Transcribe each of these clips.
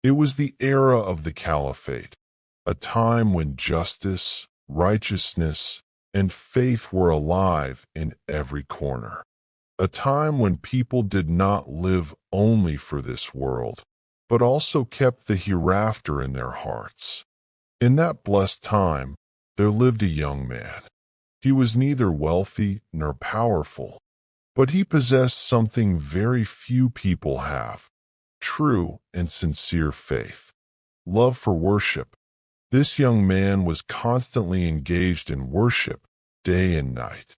It was the era of the Caliphate, a time when justice, righteousness, and faith were alive in every corner. A time when people did not live only for this world, but also kept the hereafter in their hearts. In that blessed time, there lived a young man. He was neither wealthy nor powerful, but he possessed something very few people have: true and sincere faith, love for worship. This young man was constantly engaged in worship, day and night.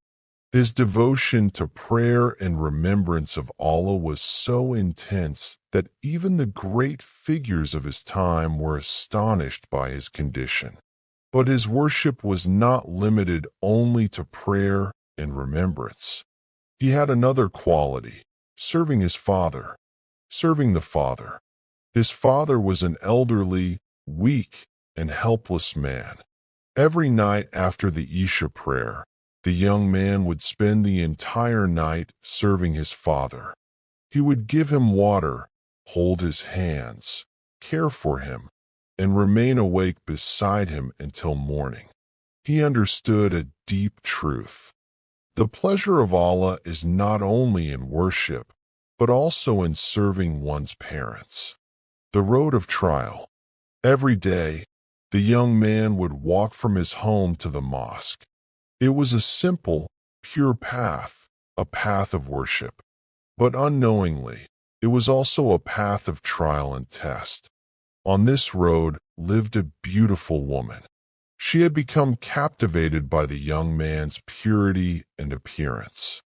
His devotion to prayer and remembrance of Allah was so intense that even the great figures of his time were astonished by his condition. But his worship was not limited only to prayer and remembrance. He had another quality: serving his father. Serving the father. His father was an elderly, weak, and helpless man. Every night after the Isha prayer, the young man would spend the entire night serving his father. He would give him water, hold his hands, care for him, and remain awake beside him until morning. He understood a deep truth. The pleasure of Allah is not only in worship, but also in serving one's parents. The road of trial. Every day, the young man would walk from his home to the mosque. It was a simple, pure path, a path of worship. But unknowingly, it was also a path of trial and test. On this road lived a beautiful woman. She had become captivated by the young man's purity and appearance.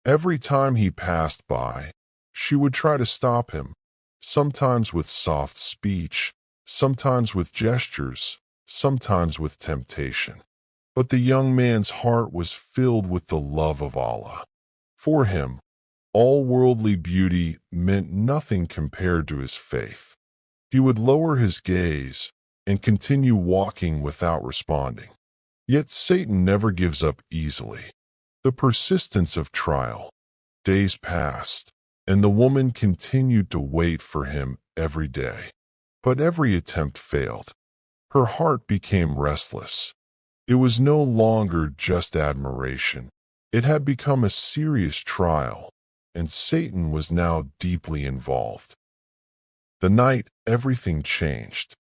Every time he passed by, she would try to stop him, sometimes with soft speech, sometimes with gestures, sometimes with temptation. But the young man's heart was filled with the love of Allah. For him, all worldly beauty meant nothing compared to his faith. He would lower his gaze and continue walking without responding. Yet Satan never gives up easily. The persistence of trial. Days passed, and the woman continued to wait for him every day. But every attempt failed. Her heart became restless. It was no longer just admiration. It had become a serious trial, and Satan was now deeply involved. The night everything changed.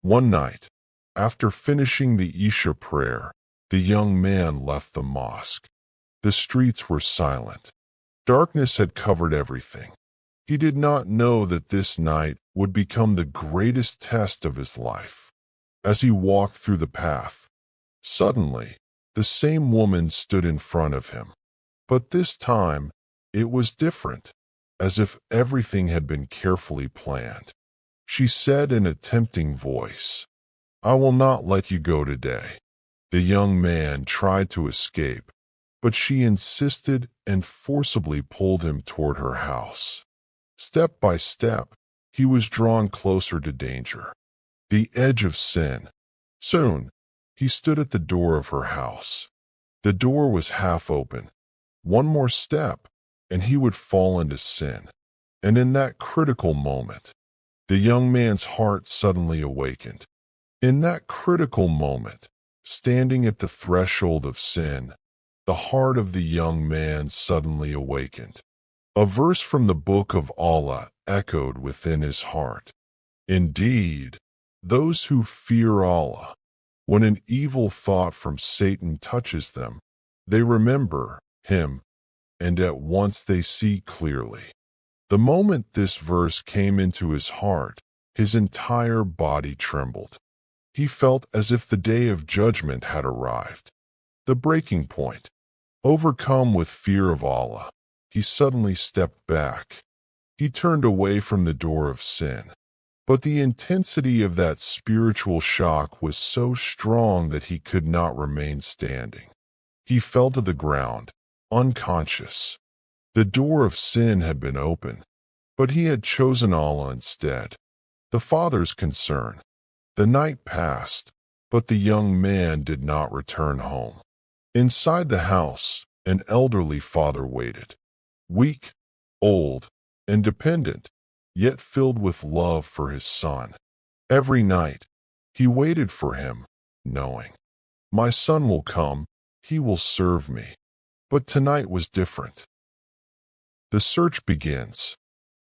One night, after finishing the Isha prayer, the young man left the mosque. The streets were silent. Darkness had covered everything. He did not know that this night would become the greatest test of his life. As he walked through the path, suddenly, the same woman stood in front of him. But this time, it was different, as if everything had been carefully planned. She said in a tempting voice, "I will not let you go today." The young man tried to escape, but she insisted and forcibly pulled him toward her house. Step by step, he was drawn closer to danger, the edge of sin. Soon, he stood at the door of her house. The door was half open. One more step, and he would fall into sin. And in that critical moment, the young man's heart suddenly awakened. In that critical moment, standing at the threshold of sin, the heart of the young man suddenly awakened. A verse from the book of Allah echoed within his heart. Indeed, those who fear Allah, when an evil thought from Satan touches them, they remember him, and at once they see clearly. The moment this verse came into his heart, his entire body trembled. He felt as if the day of judgment had arrived. The breaking point. Overcome with fear of Allah, he suddenly stepped back. He turned away from the door of sin. But the intensity of that spiritual shock was so strong that he could not remain standing. He fell to the ground, unconscious. The door of sin had been open, but he had chosen Allah instead. The father's concern. The night passed, but the young man did not return home. Inside the house, an elderly father waited. Weak, old, and dependent, yet filled with love for his son. Every night, he waited for him, knowing, "My son will come, he will serve me." But tonight was different. The search begins.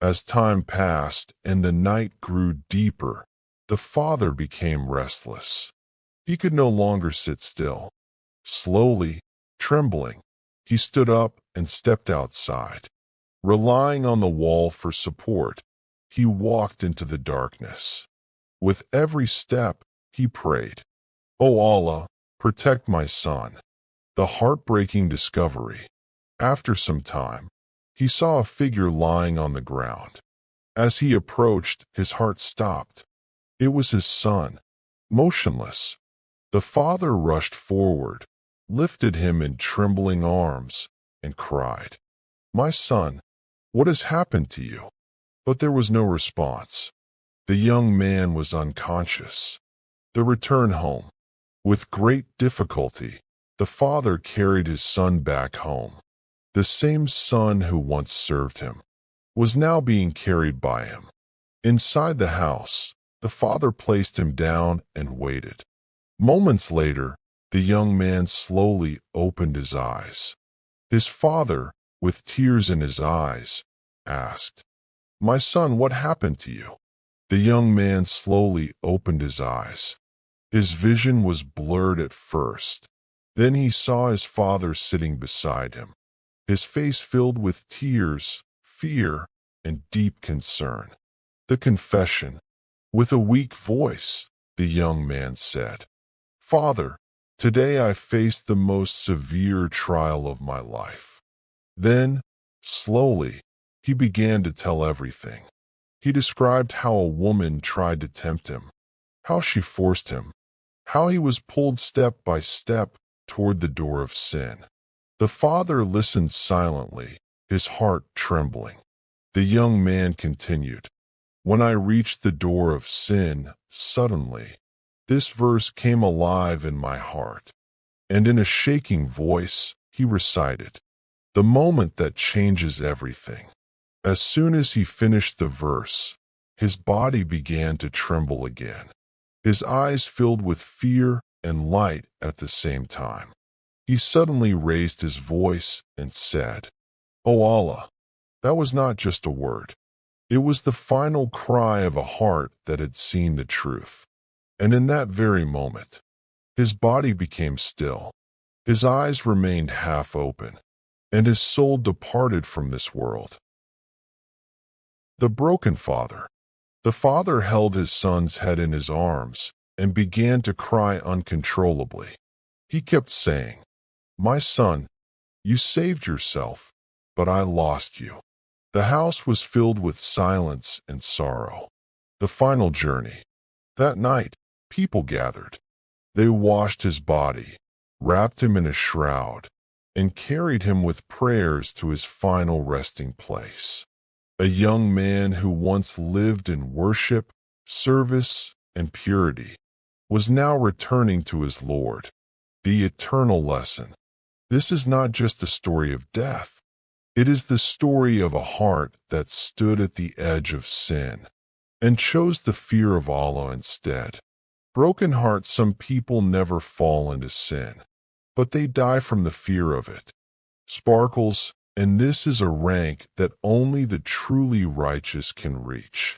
As time passed and the night grew deeper, the father became restless. He could no longer sit still. Slowly, trembling, he stood up and stepped outside. Relying on the wall for support, he walked into the darkness. With every step, he prayed, "O Allah, protect my son." The heartbreaking discovery. After some time, he saw a figure lying on the ground. As he approached, his heart stopped. It was his son, motionless. The father rushed forward, lifted him in trembling arms, and cried, "My son, what has happened to you?" But there was no response. The young man was unconscious. The return home. With great difficulty, the father carried his son back home. The same son who once served him was now being carried by him. Inside the house, the father placed him down and waited. Moments later, the young man slowly opened his eyes. His father, with tears in his eyes, asked, "My son, what happened to you?" The young man slowly opened his eyes. His vision was blurred at first. Then he saw his father sitting beside him, his face filled with tears, fear, and deep concern. The confession. With a weak voice, the young man said, "Father, today I faced the most severe trial of my life." Then, slowly, he began to tell everything. He described how a woman tried to tempt him, how she forced him, how he was pulled step by step toward the door of sin. The father listened silently, his heart trembling. The young man continued, "When I reached the door of sin, suddenly, this verse came alive in my heart, and in a shaking voice, he recited, 'The moment that changes everything.'" As soon as he finished the verse, his body began to tremble again. His eyes filled with fear and light at the same time. He suddenly raised his voice and said, "O Allah." That was not just a word. It was the final cry of a heart that had seen the truth. And in that very moment, his body became still, his eyes remained half open, and his soul departed from this world. The broken father. The father held his son's head in his arms and began to cry uncontrollably. He kept saying, "My son, you saved yourself, but I lost you." The house was filled with silence and sorrow. The final journey. That night, people gathered. They washed his body, wrapped him in a shroud, and carried him with prayers to his final resting place. A young man who once lived in worship, service, and purity was now returning to his Lord. The eternal lesson. This is not just a story of death. It is the story of a heart that stood at the edge of sin and chose the fear of Allah instead. Broken hearts, some people never fall into sin, but they die from the fear of it. Sparkles, and this is a rank that only the truly righteous can reach.